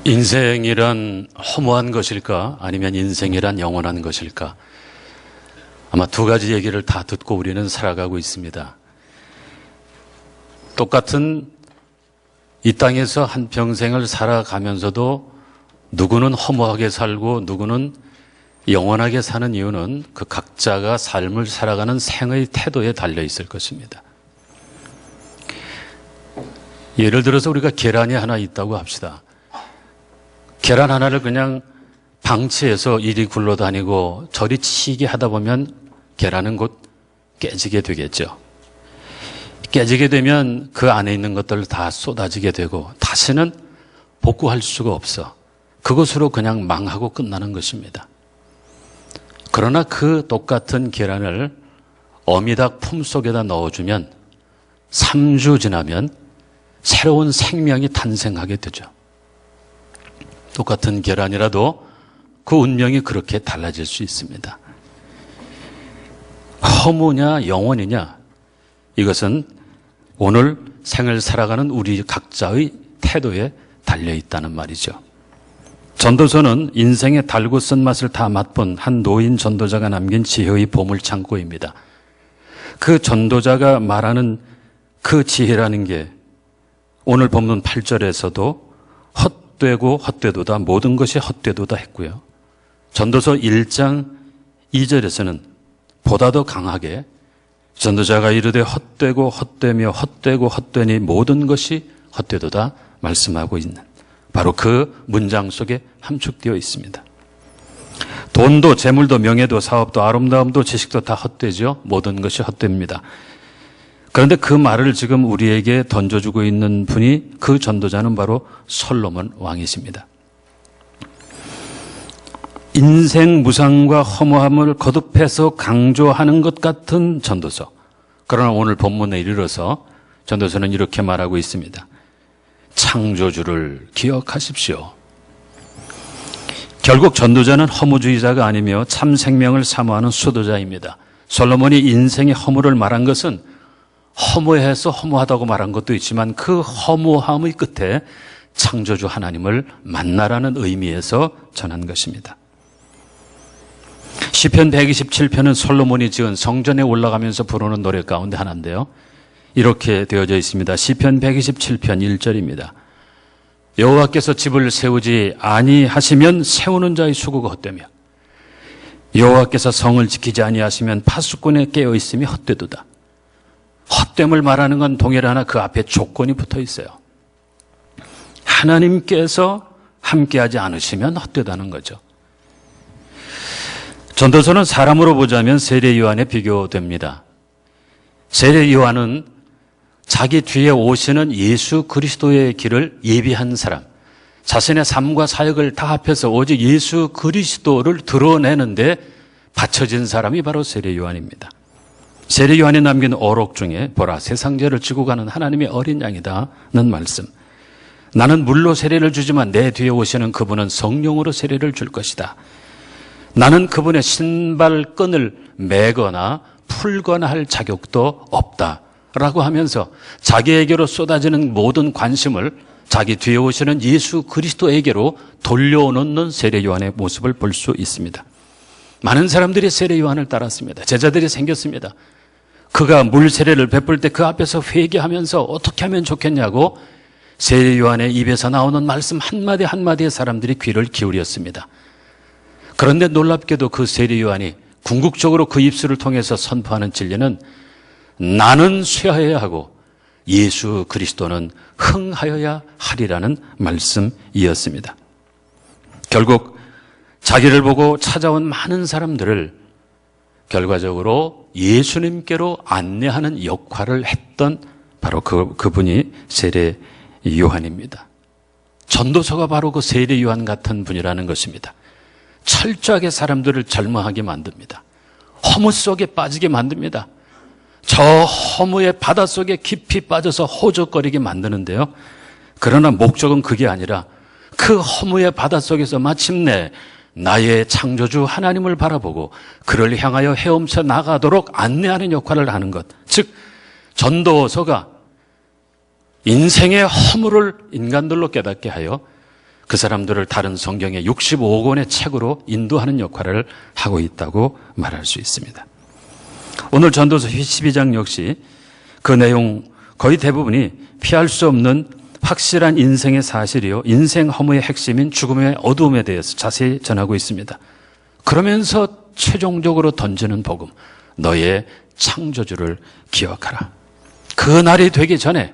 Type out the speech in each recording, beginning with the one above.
인생이란 허무한 것일까? 아니면 인생이란 영원한 것일까? 아마 두 가지 얘기를 다 듣고 우리는 살아가고 있습니다. 똑같은 이 땅에서 한 평생을 살아가면서도 누구는 허무하게 살고 누구는 영원하게 사는 이유는 그 각자가 삶을 살아가는 생의 태도에 달려 있을 것입니다. 예를 들어서 우리가 계란이 하나 있다고 합시다. 계란 하나를 그냥 방치해서 이리 굴러다니고 저리 치게 하다 보면 계란은 곧 깨지게 되겠죠. 깨지게 되면 그 안에 있는 것들 다 쏟아지게 되고 다시는 복구할 수가 없어. 그것으로 그냥 망하고 끝나는 것입니다. 그러나 그 똑같은 계란을 어미닭 품속에다 넣어주면 3주 지나면 새로운 생명이 탄생하게 되죠. 똑같은 계란이라도 그 운명이 그렇게 달라질 수 있습니다. 허무냐 영원이냐, 이것은 오늘 생을 살아가는 우리 각자의 태도에 달려 있다는 말이죠. 전도서는 인생의 달고 쓴맛을 다 맛본 한 노인 전도자가 남긴 지혜의 보물창고입니다. 그 전도자가 말하는 그 지혜라는 게 오늘 본문 8절에서도 헛되고 헛되도다, 모든 것이 헛되도다 했고요. 전도서 1장 2절에서는 보다 더 강하게 전도자가 이르되 헛되고 헛되며 헛되고 헛되니 모든 것이 헛되도다 말씀하고 있는 바로 그 문장 속에 함축되어 있습니다. 돈도 재물도 명예도 사업도 아름다움도 지식도 다 헛되죠. 모든 것이 헛됩니다. 그런데 그 말을 지금 우리에게 던져주고 있는 분이, 그 전도자는 바로 솔로몬 왕이십니다. 인생 무상과 허무함을 거듭해서 강조하는 것 같은 전도서. 그러나 오늘 본문에 이르러서 전도서는 이렇게 말하고 있습니다. 창조주를 기억하십시오. 결국 전도자는 허무주의자가 아니며 참 생명을 사모하는 수도자입니다. 솔로몬이 인생의 허무를 말한 것은 허무해서 허무하다고 말한 것도 있지만 그 허무함의 끝에 창조주 하나님을 만나라는 의미에서 전한 것입니다. 시편 127편은 솔로몬이 지은 성전에 올라가면서 부르는 노래 가운데 하나인데요. 이렇게 되어져 있습니다. 시편 127편 1절입니다. 여호와께서 집을 세우지 아니하시면 세우는 자의 수고가 헛되며 여호와께서 성을 지키지 아니하시면 파수꾼에 깨어 있음이 헛되도다. 헛됨을 말하는 건 동일하나 그 앞에 조건이 붙어 있어요. 하나님께서 함께하지 않으시면 헛되다는 거죠. 전도서는 사람으로 보자면 세례 요한에 비교됩니다. 세례 요한은 자기 뒤에 오시는 예수 그리스도의 길을 예비한 사람, 자신의 삶과 사역을 다 합해서 오직 예수 그리스도를 드러내는데 바쳐진 사람이 바로 세례 요한입니다. 세례 요한이 남긴 어록 중에 보라 세상죄를 지고 가는 하나님의 어린 양이다는 말씀. 나는 물로 세례를 주지만 내 뒤에 오시는 그분은 성령으로 세례를 줄 것이다. 나는 그분의 신발끈을 매거나 풀거나 할 자격도 없다라고 하면서 자기에게로 쏟아지는 모든 관심을 자기 뒤에 오시는 예수 그리스도에게로 돌려놓는 세례 요한의 모습을 볼 수 있습니다. 많은 사람들이 세례 요한을 따랐습니다. 제자들이 생겼습니다. 그가 물 세례를 베풀 때 그 앞에서 회개하면서 어떻게 하면 좋겠냐고 세례 요한의 입에서 나오는 말씀 한마디 한마디에 사람들이 귀를 기울였습니다. 그런데 놀랍게도 그 세례 요한이 궁극적으로 그 입술을 통해서 선포하는 진리는 나는 쇠하여야 하고 예수 그리스도는 흥하여야 하리라는 말씀이었습니다. 결국 자기를 보고 찾아온 많은 사람들을 결과적으로 예수님께로 안내하는 역할을 했던 바로 그분이 세례 요한입니다. 전도서가 바로 그 세례 요한 같은 분이라는 것입니다. 철저하게 사람들을 절망하게 만듭니다. 허무 속에 빠지게 만듭니다. 저 허무의 바닷속에 깊이 빠져서 호적거리게 만드는데요. 그러나 목적은 그게 아니라 그 허무의 바닷속에서 마침내 나의 창조주 하나님을 바라보고 그를 향하여 헤엄쳐 나가도록 안내하는 역할을 하는 것. 즉 전도서가 인생의 허물을 인간들로 깨닫게 하여 그 사람들을 다른 성경의 65권의 책으로 인도하는 역할을 하고 있다고 말할 수 있습니다. 오늘 전도서 12장 역시 그 내용 거의 대부분이 피할 수 없는 확실한 인생의 사실이요, 인생 허무의 핵심인 죽음의 어두움에 대해서 자세히 전하고 있습니다. 그러면서 최종적으로 던지는 복음, 너의 창조주를 기억하라. 그 날이 되기 전에,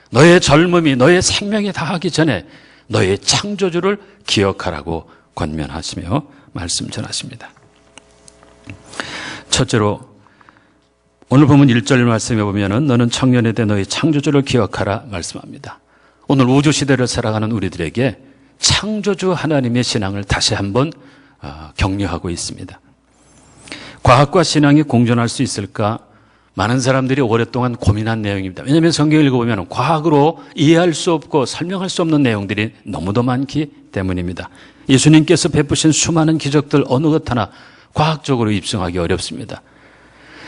너의 젊음이, 너의 생명이 다하기 전에 너의 창조주를 기억하라고 권면하시며 말씀 전하십니다. 첫째로 오늘 보면 1절 말씀에 보면은 너는 청년에 대해 너의 창조주를 기억하라 말씀합니다. 오늘 우주 시대를 살아가는 우리들에게 창조주 하나님의 신앙을 다시 한번 격려하고 있습니다. 과학과 신앙이 공존할 수 있을까? 많은 사람들이 오랫동안 고민한 내용입니다. 왜냐하면 성경을 읽어보면 과학으로 이해할 수 없고 설명할 수 없는 내용들이 너무도 많기 때문입니다. 예수님께서 베푸신 수많은 기적들 어느 것 하나 과학적으로 입증하기 어렵습니다.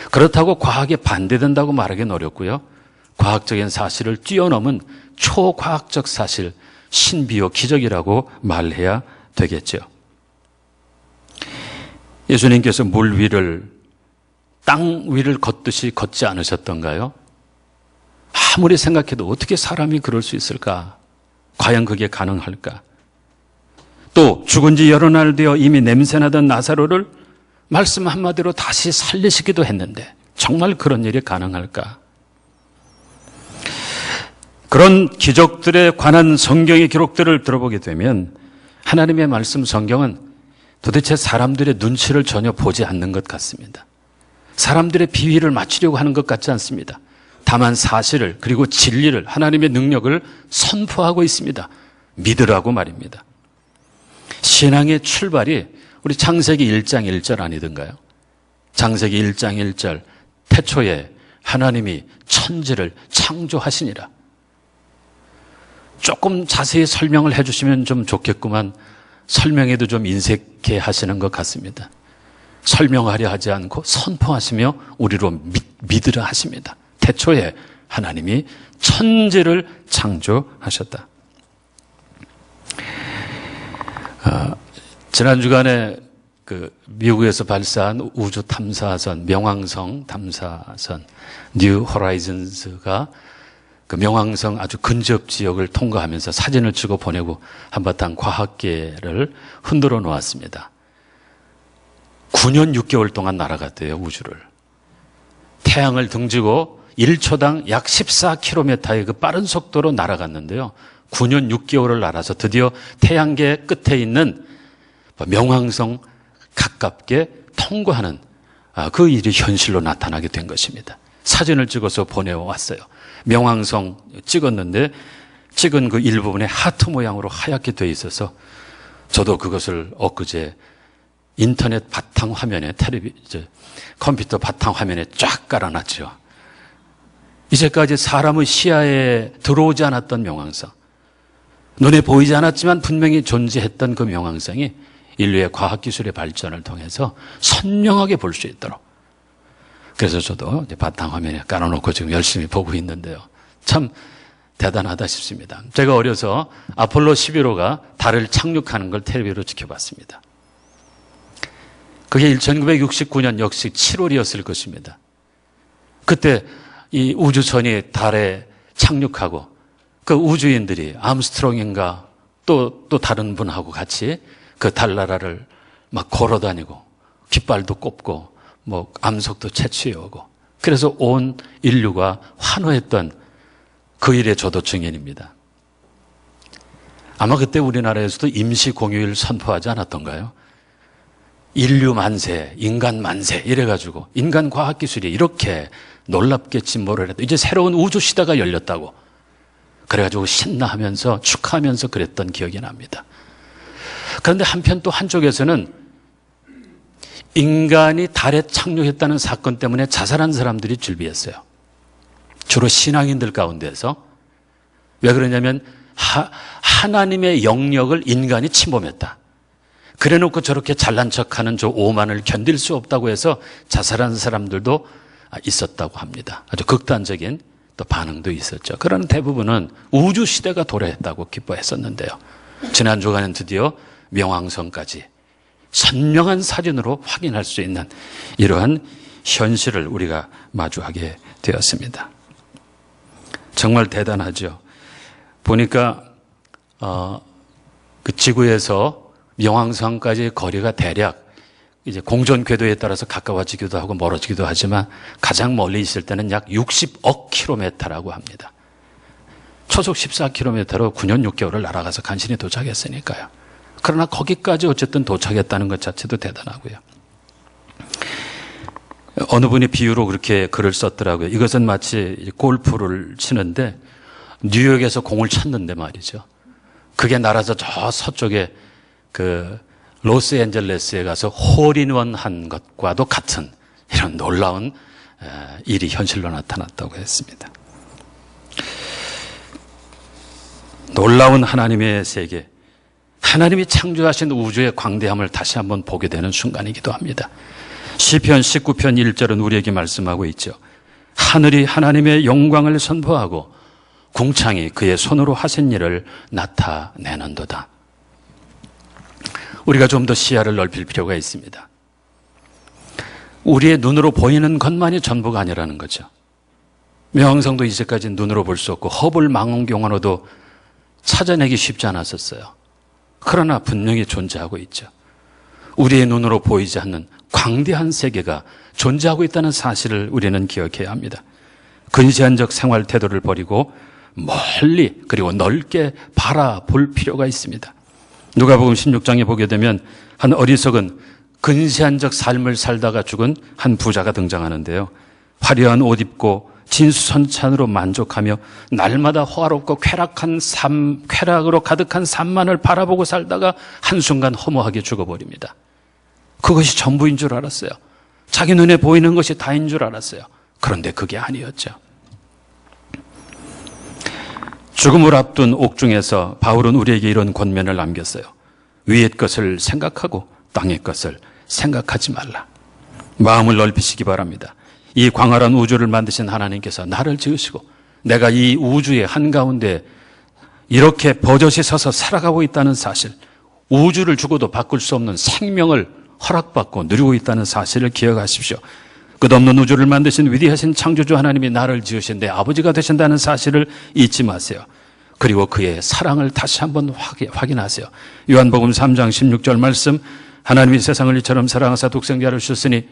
그렇다고 과학에 반대된다고 말하기는 어렵고요. 과학적인 사실을 뛰어넘은 초과학적 사실, 신비요 기적이라고 말해야 되겠죠. 예수님께서 물 위를, 땅 위를 걷듯이 걷지 않으셨던가요? 아무리 생각해도 어떻게 사람이 그럴 수 있을까? 과연 그게 가능할까? 또 죽은 지 여러 날 되어 이미 냄새나던 나사로를 말씀 한마디로 다시 살리시기도 했는데 정말 그런 일이 가능할까? 그런 기적들에 관한 성경의 기록들을 들어보게 되면 하나님의 말씀 성경은 도대체 사람들의 눈치를 전혀 보지 않는 것 같습니다. 사람들의 비위를 맞추려고 하는 것 같지 않습니다. 다만 사실을, 그리고 진리를, 하나님의 능력을 선포하고 있습니다. 믿으라고 말입니다. 신앙의 출발이 우리 창세기 1장 1절 아니던가요? 창세기 1장 1절 태초에 하나님이 천지를 창조하시니라. 조금 자세히 설명을 해주시면 좀 좋겠구만. 설명에도 좀 인색해 하시는 것 같습니다. 설명하려 하지 않고 선포하시며 우리로 믿으라 하십니다. 태초에 하나님이 천지를 창조하셨다. 지난 주간에 미국에서 발사한 우주 탐사선, 명왕성 탐사선 뉴 호라이즌스가 그 명왕성 아주 근접 지역을 통과하면서 사진을 찍어 보내고 한바탕 과학계를 흔들어 놓았습니다. 9년 6개월 동안 날아갔대요, 우주를. 태양을 등지고 1초당 약 14km의 그 빠른 속도로 날아갔는데요. 9년 6개월을 날아서 드디어 태양계 끝에 있는 명왕성 가깝게 통과하는 그 일이 현실로 나타나게 된 것입니다. 사진을 찍어서 보내왔어요. 명왕성 찍었는데 찍은 그 일부분에 하트 모양으로 하얗게 돼 있어서 저도 그것을 엊그제 인터넷 바탕 화면에 컴퓨터 바탕 화면에 쫙 깔아놨죠. 이제까지 사람의 시야에 들어오지 않았던 명왕성, 눈에 보이지 않았지만 분명히 존재했던 그 명왕성이 인류의 과학기술의 발전을 통해서 선명하게 볼 수 있도록, 그래서 저도 바탕 화면에 깔아놓고 지금 열심히 보고 있는데요. 참 대단하다 싶습니다. 제가 어려서 아폴로 11호가 달을 착륙하는 걸 텔레비로 지켜봤습니다. 그게 1969년 역시 7월이었을 것입니다. 그때 이 우주선이 달에 착륙하고 그 우주인들이 암스트롱인가 또 다른 분하고 같이 그 달나라를 막 걸어다니고 깃발도 꼽고 뭐 암석도 채취해 오고, 그래서 온 인류가 환호했던 그 일에 저도 증인입니다. 아마 그때 우리나라에서도 임시 공휴일 선포하지 않았던가요? 인류 만세, 인간 만세 이래가지고 인간 과학기술이 이렇게 놀랍게 진보를 했다. 이제 새로운 우주 시대가 열렸다고 그래가지고 신나하면서 축하하면서 그랬던 기억이 납니다. 그런데 한편 또 한쪽에서는 인간이 달에 착륙했다는 사건 때문에 자살한 사람들이 줄비했어요. 주로 신앙인들 가운데서. 왜 그러냐면 하나님의 영역을 인간이 침범했다. 그래놓고 저렇게 잘난 척하는 저 오만을 견딜 수 없다고 해서 자살한 사람들도 있었다고 합니다. 아주 극단적인 또 반응도 있었죠. 그러나 대부분은 우주 시대가 도래했다고 기뻐했었는데요. 지난 주간은 드디어 명왕성까지 선명한 사진으로 확인할 수 있는 이러한 현실을 우리가 마주하게 되었습니다. 정말 대단하죠. 보니까 그 지구에서 명왕성까지 거리가 대략 이제 공전 궤도에 따라서 가까워지기도 하고 멀어지기도 하지만 가장 멀리 있을 때는 약 60억 킬로미터라고 합니다. 초속 14km로 9년 6개월을 날아가서 간신히 도착했으니까요. 그러나 거기까지 어쨌든 도착했다는 것 자체도 대단하고요. 어느 분이 비유로 그렇게 글을 썼더라고요. 이것은 마치 골프를 치는데 뉴욕에서 공을 쳤는데 말이죠. 그게 날아서 저 서쪽에 그 로스앤젤레스에 가서 홀인원 한 것과도 같은 이런 놀라운 일이 현실로 나타났다고 했습니다. 놀라운 하나님의 세계, 하나님이 창조하신 우주의 광대함을 다시 한번 보게 되는 순간이기도 합니다. 시편 19편 1절은 우리에게 말씀하고 있죠. 하늘이 하나님의 영광을 선포하고 궁창이 그의 손으로 하신 일을 나타내는도다. 우리가 좀 더 시야를 넓힐 필요가 있습니다. 우리의 눈으로 보이는 것만이 전부가 아니라는 거죠. 명왕성도 이제까지 눈으로 볼 수 없고 허블 망원경으로도 찾아내기 쉽지 않았었어요. 그러나 분명히 존재하고 있죠. 우리의 눈으로 보이지 않는 광대한 세계가 존재하고 있다는 사실을 우리는 기억해야 합니다. 근시안적 생활 태도를 버리고 멀리 그리고 넓게 바라볼 필요가 있습니다. 누가복음 16장에 보게 되면 한 어리석은 근시안적 삶을 살다가 죽은 한 부자가 등장하는데요. 화려한 옷 입고 진수성찬으로 만족하며 날마다 호화롭고 쾌락으로 가득한 삶만을 바라보고 살다가 한순간 허무하게 죽어버립니다. 그것이 전부인 줄 알았어요. 자기 눈에 보이는 것이 다인 줄 알았어요. 그런데 그게 아니었죠. 죽음을 앞둔 옥중에서 바울은 우리에게 이런 권면을 남겼어요. 위의 것을 생각하고 땅의 것을 생각하지 말라. 마음을 넓히시기 바랍니다. 이 광활한 우주를 만드신 하나님께서 나를 지으시고 내가 이 우주의 한가운데 이렇게 버젓이 서서 살아가고 있다는 사실, 우주를 주고도 바꿀 수 없는 생명을 허락받고 누리고 있다는 사실을 기억하십시오. 끝없는 우주를 만드신 위대하신 창조주 하나님이 나를 지으신 내 아버지가 되신다는 사실을 잊지 마세요. 그리고 그의 사랑을 다시 한번 확인하세요. 요한복음 3장 16절 말씀, 하나님이 세상을 이처럼 사랑하사 독생자를 주셨으니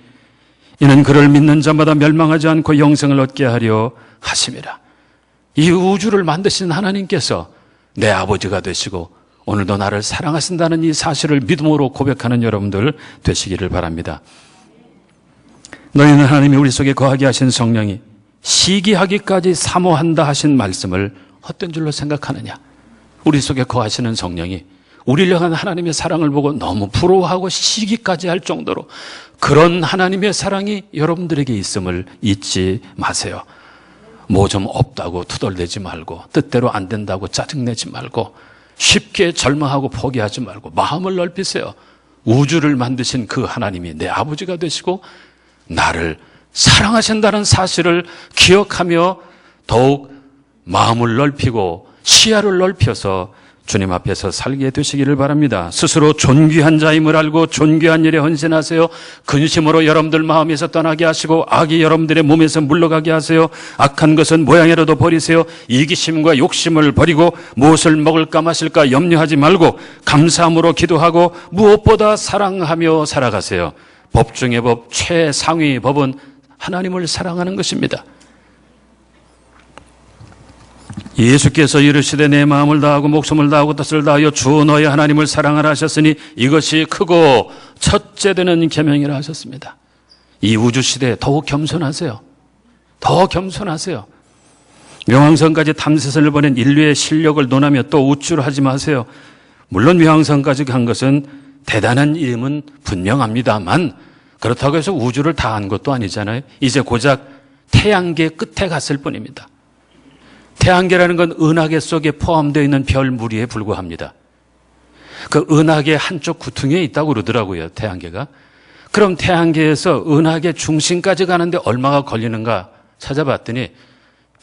이는 그를 믿는 자마다 멸망하지 않고 영생을 얻게 하려 하심이라. 이 우주를 만드신 하나님께서 내 아버지가 되시고 오늘도 나를 사랑하신다는 이 사실을 믿음으로 고백하는 여러분들 되시기를 바랍니다. 너희는 하나님이 우리 속에 거하게 하신 성령이 시기하기까지 사모한다 하신 말씀을 헛된 줄로 생각하느냐? 우리 속에 거하시는 성령이 우리를 향한 하나님의 사랑을 보고 너무 부러워하고 시기까지 할 정도로 그런 하나님의 사랑이 여러분들에게 있음을 잊지 마세요. 뭐 좀 없다고 투덜대지 말고 뜻대로 안 된다고 짜증내지 말고 쉽게 절망하고 포기하지 말고 마음을 넓히세요. 우주를 만드신 그 하나님이 내 아버지가 되시고 나를 사랑하신다는 사실을 기억하며 더욱 마음을 넓히고 시야를 넓혀서 주님 앞에서 살게 되시기를 바랍니다. 스스로 존귀한 자임을 알고 존귀한 일에 헌신하세요. 근심으로 여러분들 마음에서 떠나게 하시고 악이 여러분들의 몸에서 물러가게 하세요. 악한 것은 모양이라도 버리세요. 이기심과 욕심을 버리고 무엇을 먹을까 마실까 염려하지 말고 감사함으로 기도하고 무엇보다 사랑하며 살아가세요. 법 중의 법, 최상위 법은 하나님을 사랑하는 것입니다. 예수께서 이르시되 내 마음을 다하고 목숨을 다하고 뜻을 다하여 주 너의 하나님을 사랑하라 하셨으니 이것이 크고 첫째 되는 계명이라 하셨습니다. 이 우주 시대에 더욱 겸손하세요. 더 겸손하세요. 명왕성까지 탐사선을 보낸 인류의 실력을 논하며 또 우쭐하지 마세요. 물론 명왕성까지 간 것은 대단한 일임은 분명합니다만 그렇다고 해서 우주를 다 한 것도 아니잖아요. 이제 고작 태양계 끝에 갔을 뿐입니다. 태양계라는 건 은하계 속에 포함되어 있는 별 무리에 불과합니다. 그 은하계 한쪽 구퉁이에 있다고 그러더라고요, 태양계가. 그럼 태양계에서 은하계 중심까지 가는데 얼마가 걸리는가 찾아봤더니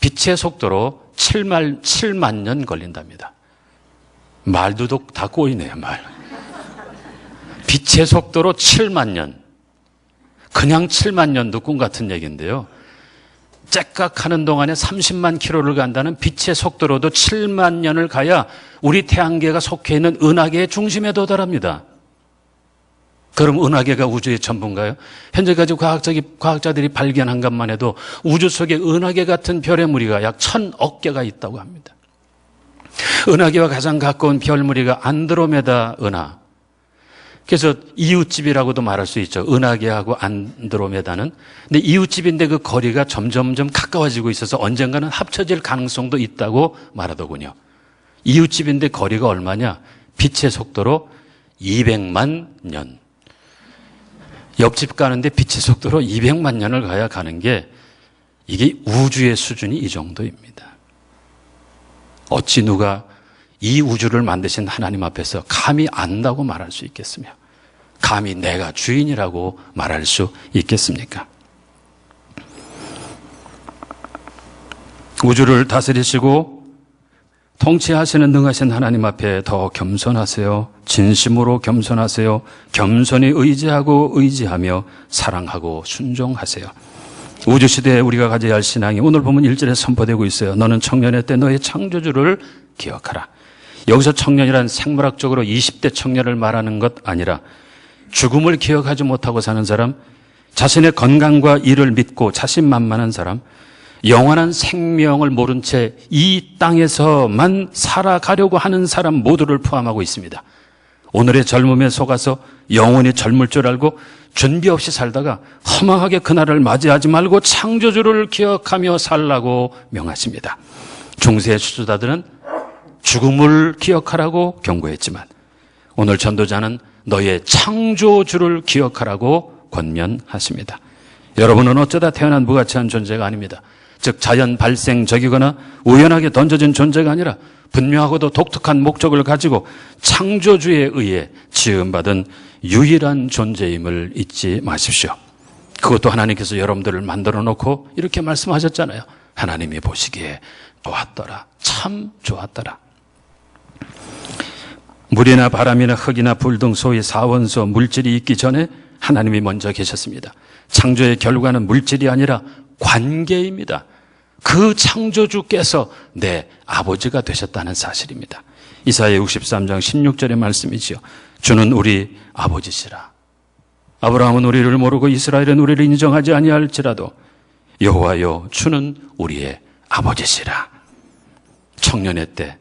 빛의 속도로 7만 년 걸린답니다. 말도 다 꼬이네요, 말. 빛의 속도로 7만 년. 그냥 7만 년도 꿈 같은 얘기인데요. 째깍하는 동안에 30만 킬로를 간다는 빛의 속도로도 7만 년을 가야 우리 태양계가 속해 있는 은하계의 중심에 도달합니다. 그럼 은하계가 우주의 전부인가요? 현재까지 과학자들이 발견한 것만 해도 우주 속에 은하계 같은 별의 무리가 약 1000억 개가 있다고 합니다. 은하계와 가장 가까운 별 무리가 안드로메다 은하. 그래서 이웃집이라고도 말할 수 있죠. 은하계하고 안드로메다는. 근데 이웃집인데 그 거리가 점점점 가까워지고 있어서 언젠가는 합쳐질 가능성도 있다고 말하더군요. 이웃집인데 거리가 얼마냐? 빛의 속도로 200만 년. 옆집 가는데 빛의 속도로 200만 년을 가야 가는 게 이게 우주의 수준이 이 정도입니다. 어찌 누가 이 우주를 만드신 하나님 앞에서 감히 안다고 말할 수 있겠으며 감히 내가 주인이라고 말할 수 있겠습니까? 우주를 다스리시고 통치하시는 능하신 하나님 앞에 더 겸손하세요. 진심으로 겸손하세요. 겸손히 의지하며 사랑하고 순종하세요. 우주시대에 우리가 가져야 할 신앙이 오늘 보면 1절에 선포되고 있어요. 너는 청년의 때 너의 창조주를 기억하라. 여기서 청년이란 생물학적으로 20대 청년을 말하는 것 아니라 죽음을 기억하지 못하고 사는 사람, 자신의 건강과 일을 믿고 자신만만한 사람, 영원한 생명을 모른 채 이 땅에서만 살아가려고 하는 사람 모두를 포함하고 있습니다. 오늘의 젊음에 속아서 영원히 젊을 줄 알고 준비 없이 살다가 허망하게 그날을 맞이하지 말고 창조주를 기억하며 살라고 명하십니다. 중세의 수도자들은 죽음을 기억하라고 경고했지만 오늘 전도자는 너의 창조주를 기억하라고 권면하십니다. 여러분은 어쩌다 태어난 무가치한 존재가 아닙니다. 즉 자연 발생적이거나 우연하게 던져진 존재가 아니라 분명하고도 독특한 목적을 가지고 창조주에 의해 지음받은 유일한 존재임을 잊지 마십시오. 그것도 하나님께서 여러분들을 만들어 놓고 이렇게 말씀하셨잖아요. 하나님이 보시기에 좋았더라. 참 좋았더라. 물이나 바람이나 흙이나 불 등 소위 사원소 물질이 있기 전에 하나님이 먼저 계셨습니다. 창조의 결과는 물질이 아니라 관계입니다. 그 창조주께서 내 아버지가 되셨다는 사실입니다. 이사야 63장 16절의 말씀이지요. 주는 우리 아버지시라. 아브라함은 우리를 모르고 이스라엘은 우리를 인정하지 아니할지라도 여호와여 주는 우리의 아버지시라. 청년의 때,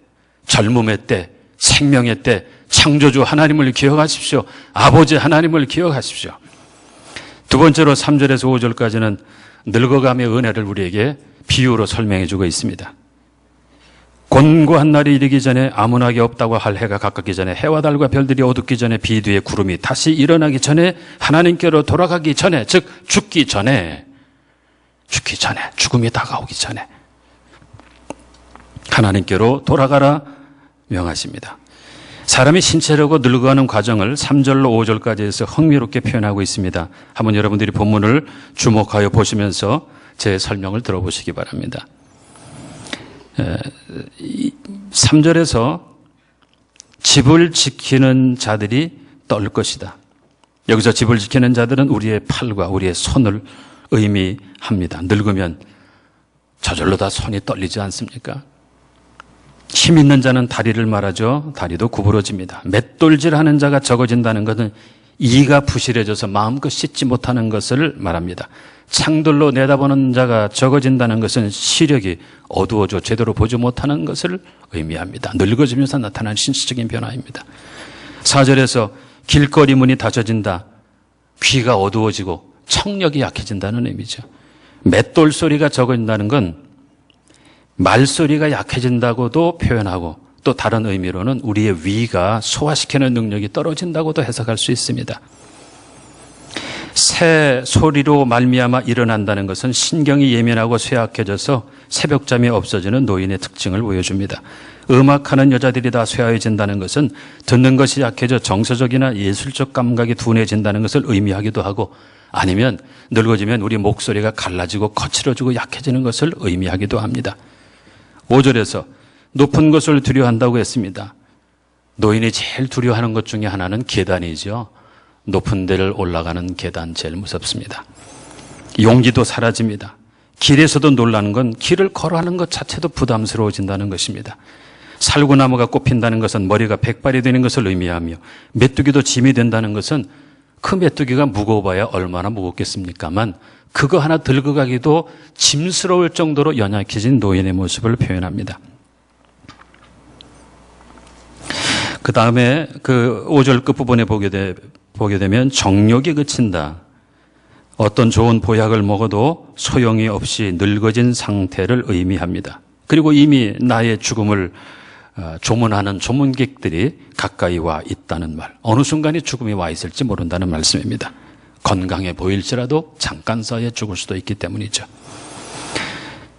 젊음의 때, 생명의 때 창조주 하나님을 기억하십시오. 아버지 하나님을 기억하십시오. 두 번째로 3절에서 5절까지는 늙어감의 은혜를 우리에게 비유로 설명해 주고 있습니다. 곤고한 날이 이르기 전에 아무나게 없다고 할 해가 가깝기 전에 해와 달과 별들이 어둡기 전에 비 뒤에 구름이 다시 일어나기 전에 하나님께로 돌아가기 전에 즉 죽기 전에 죽음이 다가오기 전에 하나님께로 돌아가라 명하십니다. 사람이 신체적으로 늙어가는 과정을 3절로 5절까지 해서 흥미롭게 표현하고 있습니다. 한번 여러분들이 본문을 주목하여 보시면서 제 설명을 들어보시기 바랍니다. 3절에서 집을 지키는 자들이 떨 것이다. 여기서 집을 지키는 자들은 우리의 팔과 우리의 손을 의미합니다. 늙으면 저절로 다 손이 떨리지 않습니까? 힘 있는 자는 다리를 말하죠. 다리도 구부러집니다. 맷돌질하는 자가 적어진다는 것은 이가 부실해져서 마음껏 씻지 못하는 것을 말합니다. 창들로 내다보는 자가 적어진다는 것은 시력이 어두워져 제대로 보지 못하는 것을 의미합니다. 늙어지면서 나타나는 신체적인 변화입니다. 4절에서 길거리 문이 닫혀진다. 귀가 어두워지고 청력이 약해진다는 의미죠. 맷돌 소리가 적어진다는 건 말소리가 약해진다고도 표현하고 또 다른 의미로는 우리의 위가 소화시키는 능력이 떨어진다고도 해석할 수 있습니다. 새 소리로 말미암아 일어난다는 것은 신경이 예민하고 쇠약해져서 새벽잠이 없어지는 노인의 특징을 보여줍니다. 음악하는 여자들이 다 쇠하여진다는 것은 듣는 것이 약해져 정서적이나 예술적 감각이 둔해진다는 것을 의미하기도 하고 아니면 늙어지면 우리 목소리가 갈라지고 거칠어지고 약해지는 것을 의미하기도 합니다. 5절에서 높은 것을 두려워한다고 했습니다. 노인이 제일 두려워하는 것 중에 하나는 계단이죠. 높은 데를 올라가는 계단 제일 무섭습니다. 용기도 사라집니다. 길에서도 놀라는 건 길을 걸어가는 것 자체도 부담스러워진다는 것입니다. 살구나무가 꼽힌다는 것은 머리가 백발이 되는 것을 의미하며 메뚜기도 짐이 된다는 것은 그 메뚜기가 무거워봐야 얼마나 무겁겠습니까만 그거 하나 들고 가기도 짐스러울 정도로 연약해진 노인의 모습을 표현합니다. 그 다음에 그 5절 끝부분에 보게 되면 정욕이 그친다. 어떤 좋은 보약을 먹어도 소용이 없이 늙어진 상태를 의미합니다. 그리고 이미 나의 죽음을 조문하는 조문객들이 가까이 와 있다는 말. 어느 순간에 죽음이 와 있을지 모른다는 말씀입니다. 건강해 보일지라도 잠깐 사이에 죽을 수도 있기 때문이죠.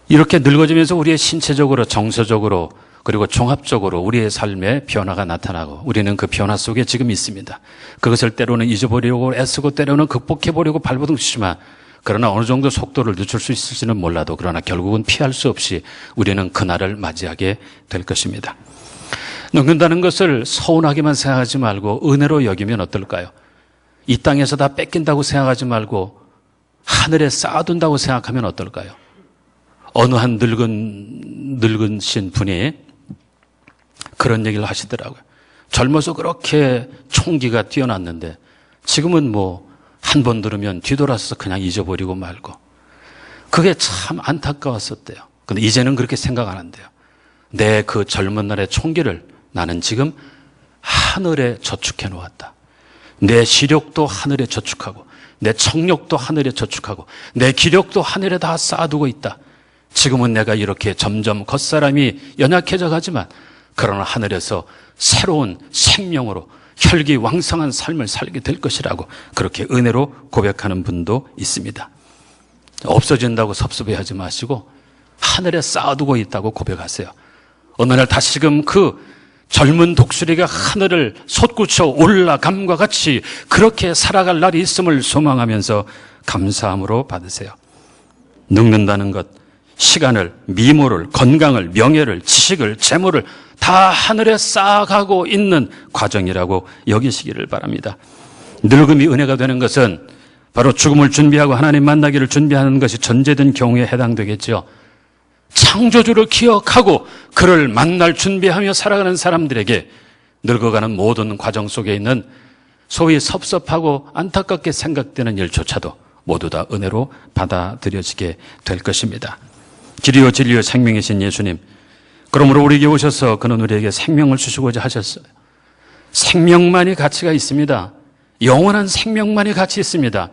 이렇게 늙어지면서 우리의 신체적으로, 정서적으로, 그리고 종합적으로 우리의 삶에 변화가 나타나고 우리는 그 변화 속에 지금 있습니다. 그것을 때로는 잊어버리려고 애쓰고 때로는 극복해보려고 발버둥치지만 그러나 어느 정도 속도를 늦출 수 있을지는 몰라도 그러나 결국은 피할 수 없이 우리는 그날을 맞이하게 될 것입니다. 늙는다는 것을 서운하게만 생각하지 말고 은혜로 여기면 어떨까요? 이 땅에서 다 뺏긴다고 생각하지 말고 하늘에 쌓아둔다고 생각하면 어떨까요? 어느 한 늙으신 분이 그런 얘기를 하시더라고요. 젊어서 그렇게 총기가 뛰어났는데 지금은 뭐 한 번 들으면 뒤돌아서서 그냥 잊어버리고 말고 그게 참 안타까웠었대요. 근데 이제는 그렇게 생각 안 한대요. 내 그 젊은 날의 총기를 나는 지금 하늘에 저축해 놓았다. 내 시력도 하늘에 저축하고 내 청력도 하늘에 저축하고 내 기력도 하늘에 다 쌓아두고 있다. 지금은 내가 이렇게 점점 겉사람이 연약해져 가지만 그러나 하늘에서 새로운 생명으로 혈기왕성한 삶을 살게 될 것이라고 그렇게 은혜로 고백하는 분도 있습니다. 없어진다고 섭섭해하지 마시고 하늘에 쌓아두고 있다고 고백하세요. 어느 날 다시금 그 젊은 독수리가 하늘을 솟구쳐 올라감과 같이 그렇게 살아갈 날이 있음을 소망하면서 감사함으로 받으세요. 늙는다는 것, 시간을, 미모를, 건강을, 명예를, 지식을, 재물을 다 하늘에 쌓아가고 있는 과정이라고 여기시기를 바랍니다. 늙음이 은혜가 되는 것은 바로 죽음을 준비하고 하나님 만나기를 준비하는 것이 전제된 경우에 해당되겠죠. 창조주를 기억하고 그를 만날 준비하며 살아가는 사람들에게 늙어가는 모든 과정 속에 있는 소위 섭섭하고 안타깝게 생각되는 일조차도 모두 다 은혜로 받아들여지게 될 것입니다. 길이요 진리요 생명이신 예수님, 그러므로 우리에게 오셔서 그는 우리에게 생명을 주시고자 하셨어요. 생명만이 가치가 있습니다. 영원한 생명만이 가치 있습니다.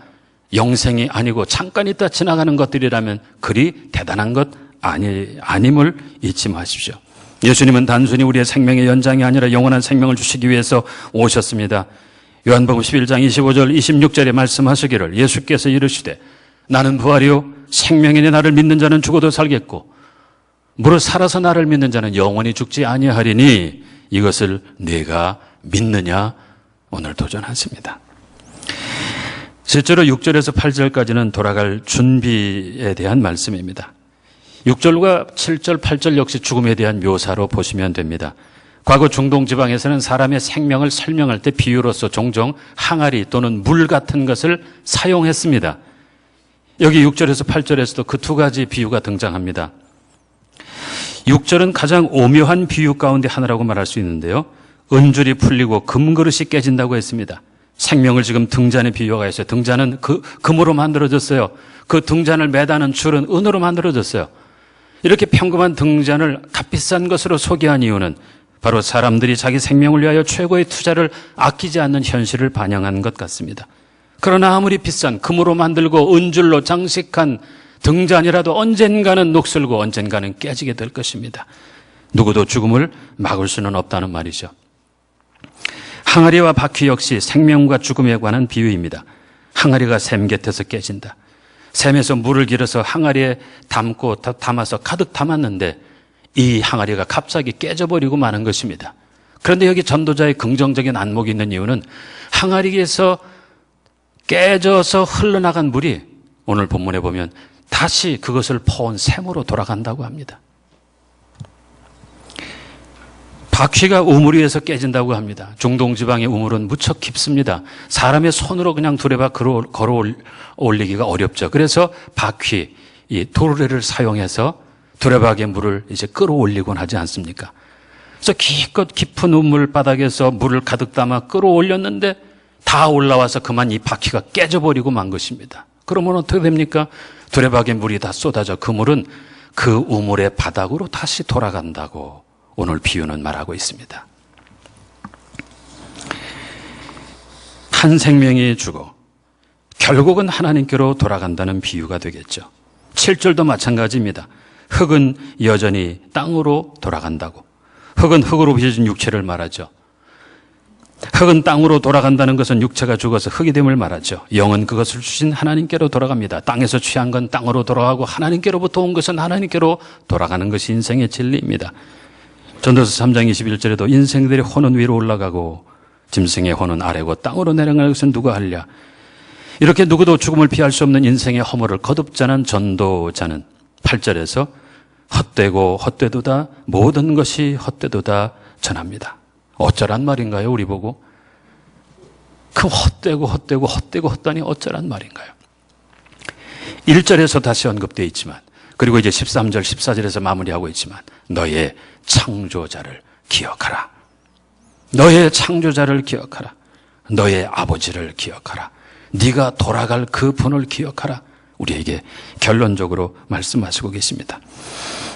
영생이 아니고 잠깐 있다 지나가는 것들이라면 그리 대단한 것 아님을 잊지 마십시오. 예수님은 단순히 우리의 생명의 연장이 아니라 영원한 생명을 주시기 위해서 오셨습니다. 요한복음 11장 25절 26절에 말씀하시기를 예수께서 이르시되 나는 부활이요 생명이니 나를 믿는 자는 죽어도 살겠고 무릇 살아서 나를 믿는 자는 영원히 죽지 아니하리니 이것을 네가 믿느냐? 오늘 도전하십니다. 실제로 6절에서 8절까지는 돌아갈 준비에 대한 말씀입니다. 6절과 7절, 8절 역시 죽음에 대한 묘사로 보시면 됩니다. 과거 중동 지방에서는 사람의 생명을 설명할 때 비유로서 종종 항아리 또는 물 같은 것을 사용했습니다. 여기 6절에서 8절에서도 그 두 가지 비유가 등장합니다. 6절은 가장 오묘한 비유 가운데 하나라고 말할 수 있는데요. 은줄이 풀리고 금그릇이 깨진다고 했습니다. 생명을 지금 등잔에 비유가 있어요. 등잔은 금으로 만들어졌어요. 그 등잔을 매다는 줄은 은으로 만들어졌어요. 이렇게 평범한 등잔을 값비싼 것으로 소개한 이유는 바로 사람들이 자기 생명을 위하여 최고의 투자를 아끼지 않는 현실을 반영한 것 같습니다. 그러나 아무리 비싼 금으로 만들고 은줄로 장식한 등잔이라도 언젠가는 녹슬고 언젠가는 깨지게 될 것입니다. 누구도 죽음을 막을 수는 없다는 말이죠. 항아리와 바퀴 역시 생명과 죽음에 관한 비유입니다. 항아리가 샘 곁에서 깨진다. 샘에서 물을 길어서 항아리에 담아서 가득 담았는데 이 항아리가 갑자기 깨져버리고 마는 것입니다. 그런데 여기 전도자의 긍정적인 안목이 있는 이유는 항아리에서 깨져서 흘러나간 물이 오늘 본문에 보면 다시 그것을 퍼온 샘으로 돌아간다고 합니다. 바퀴가 우물 위에서 깨진다고 합니다. 중동 지방의 우물은 무척 깊습니다. 사람의 손으로 그냥 두레박 걸어 올리기가 어렵죠. 그래서 바퀴, 이 도르래를 사용해서 두레박의 물을 이제 끌어올리곤 하지 않습니까? 그래서 기껏 깊은 우물 바닥에서 물을 가득 담아 끌어올렸는데 다 올라와서 그만 이 바퀴가 깨져버리고 만 것입니다. 그러면 어떻게 됩니까? 두레박의 물이 다 쏟아져 그 물은 그 우물의 바닥으로 다시 돌아간다고 오늘 비유는 말하고 있습니다. 한 생명이 죽어 결국은 하나님께로 돌아간다는 비유가 되겠죠. 7절도 마찬가지입니다. 흙은 여전히 땅으로 돌아간다고. 흙은 흙으로 빚어진 육체를 말하죠. 흙은 땅으로 돌아간다는 것은 육체가 죽어서 흙이 됨을 말하죠. 영은 그것을 주신 하나님께로 돌아갑니다. 땅에서 취한 건 땅으로 돌아가고 하나님께로부터 온 것은 하나님께로 돌아가는 것이 인생의 진리입니다. 전도서 3장 21절에도 인생들의 혼은 위로 올라가고 짐승의 혼은 아래고 땅으로 내려가는 것은 누가 하랴. 이렇게 누구도 죽음을 피할 수 없는 인생의 허물을 거듭자는 전도자는 8절에서 헛되고 헛되도다 모든 것이 헛되도다 전합니다. 어쩌란 말인가요? 우리 보고 그 헛되고 헛되고 헛되고 헛다니 어쩌란 말인가요? 1절에서 다시 언급되어 있지만 그리고 이제 13절 14절에서 마무리하고 있지만 너의 창조자를 기억하라. 너의 창조자를 기억하라. 너의 아버지를 기억하라. 네가 돌아갈 그 분을 기억하라. 우리에게 결론적으로 말씀하시고 계십니다.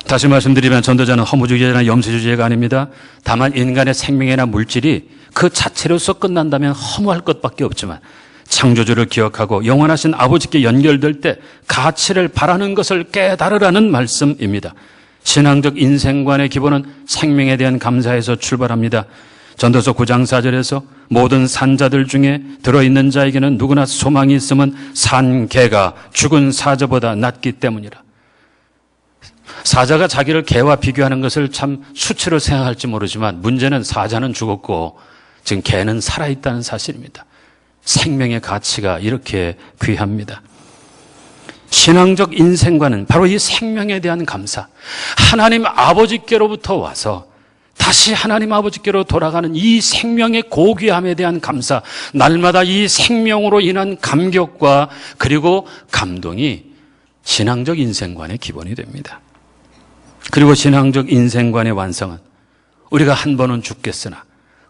다시 말씀드리면 전도자는 허무주의자나 염세주의자가 아닙니다. 다만 인간의 생명이나 물질이 그 자체로서 끝난다면 허무할 것밖에 없지만 창조주를 기억하고 영원하신 아버지께 연결될 때 가치를 바라는 것을 깨달으라는 말씀입니다. 신앙적 인생관의 기본은 생명에 대한 감사에서 출발합니다. 전도서 9장 4절에서 모든 산자들 중에 들어있는 자에게는 누구나 소망이 있음은 산 개가 죽은 사자보다 낫기 때문이라. 사자가 자기를 개와 비교하는 것을 참 수치로 생각할지 모르지만 문제는 사자는 죽었고 지금 개는 살아있다는 사실입니다. 생명의 가치가 이렇게 귀합니다. 신앙적 인생관은 바로 이 생명에 대한 감사, 하나님 아버지께로부터 와서 다시 하나님 아버지께로 돌아가는 이 생명의 고귀함에 대한 감사, 날마다 이 생명으로 인한 감격과 그리고 감동이 신앙적 인생관의 기본이 됩니다. 그리고 신앙적 인생관의 완성은 우리가 한 번은 죽겠으나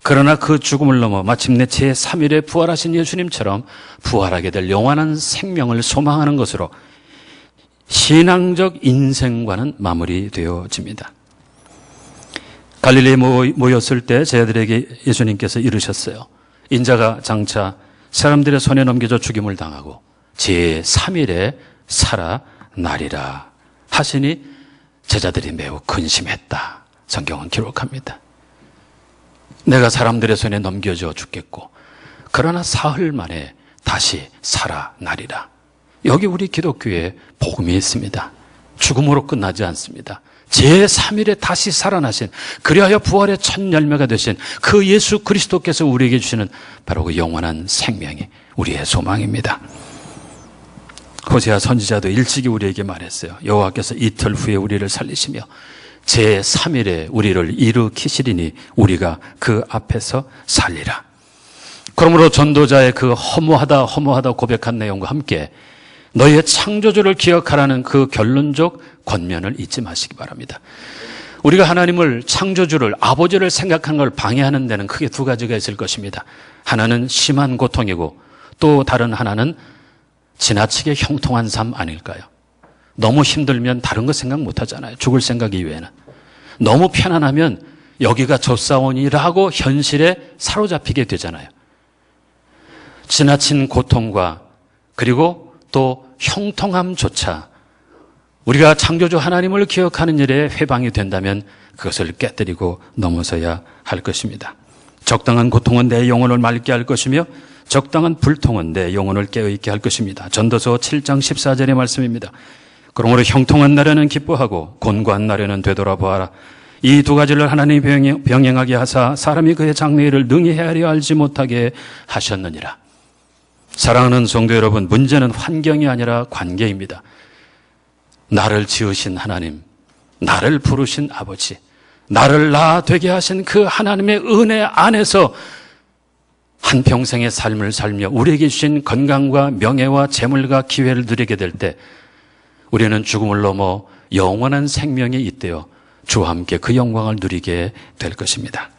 그러나 그 죽음을 넘어 마침내 제3일에 부활하신 예수님처럼 부활하게 될 영원한 생명을 소망하는 것으로 신앙적 인생관은 마무리되어집니다. 갈릴리에 모였을 때 제자들에게 예수님께서 이르셨어요. 인자가 장차 사람들의 손에 넘겨져 죽임을 당하고 제3일에 살아나리라 하시니 제자들이 매우 근심했다. 성경은 기록합니다. 내가 사람들의 손에 넘겨져 죽겠고 그러나 사흘 만에 다시 살아나리라. 여기 우리 기독교에 복음이 있습니다. 죽음으로 끝나지 않습니다. 제3일에 다시 살아나신, 그리하여 부활의 첫 열매가 되신 그 예수 그리스도께서 우리에게 주시는 바로 그 영원한 생명이 우리의 소망입니다. 호세아 선지자도 일찍이 우리에게 말했어요. 여호와께서 이틀 후에 우리를 살리시며 제3일에 우리를 일으키시리니 우리가 그 앞에서 살리라. 그러므로 전도자의 그 허무하다 고백한 내용과 함께 너희의 창조주를 기억하라는 그 결론적 권면을 잊지 마시기 바랍니다. 우리가 하나님을, 창조주를, 아버지를 생각하는 걸 방해하는 데는 크게 두 가지가 있을 것입니다. 하나는 심한 고통이고 또 다른 하나는 지나치게 형통한 삶 아닐까요? 너무 힘들면 다른 거 생각 못 하잖아요. 죽을 생각 이외에는. 너무 편안하면 여기가 좁사원이라고 현실에 사로잡히게 되잖아요. 지나친 고통과 그리고 또 형통함조차 우리가 창조주 하나님을 기억하는 일에 회방이 된다면 그것을 깨뜨리고 넘어서야 할 것입니다. 적당한 고통은 내 영혼을 맑게 할 것이며 적당한 불통은 내 영혼을 깨어있게 할 것입니다. 전도서 7장 14절의 말씀입니다. 그러므로 형통한 날에는 기뻐하고 곤고한 날에는 되돌아보아라. 이 두 가지를 하나님이 병행하게 하사 사람이 그의 장래일을 능히 헤아려 알지 못하게 하셨느니라. 사랑하는 성도 여러분, 문제는 환경이 아니라 관계입니다. 나를 지으신 하나님, 나를 부르신 아버지, 나를 나 되게 하신 그 하나님의 은혜 안에서 한평생의 삶을 살며 우리에게 주신 건강과 명예와 재물과 기회를 누리게 될 때 우리는 죽음을 넘어 영원한 생명이 있대요. 주와 함께 그 영광을 누리게 될 것입니다.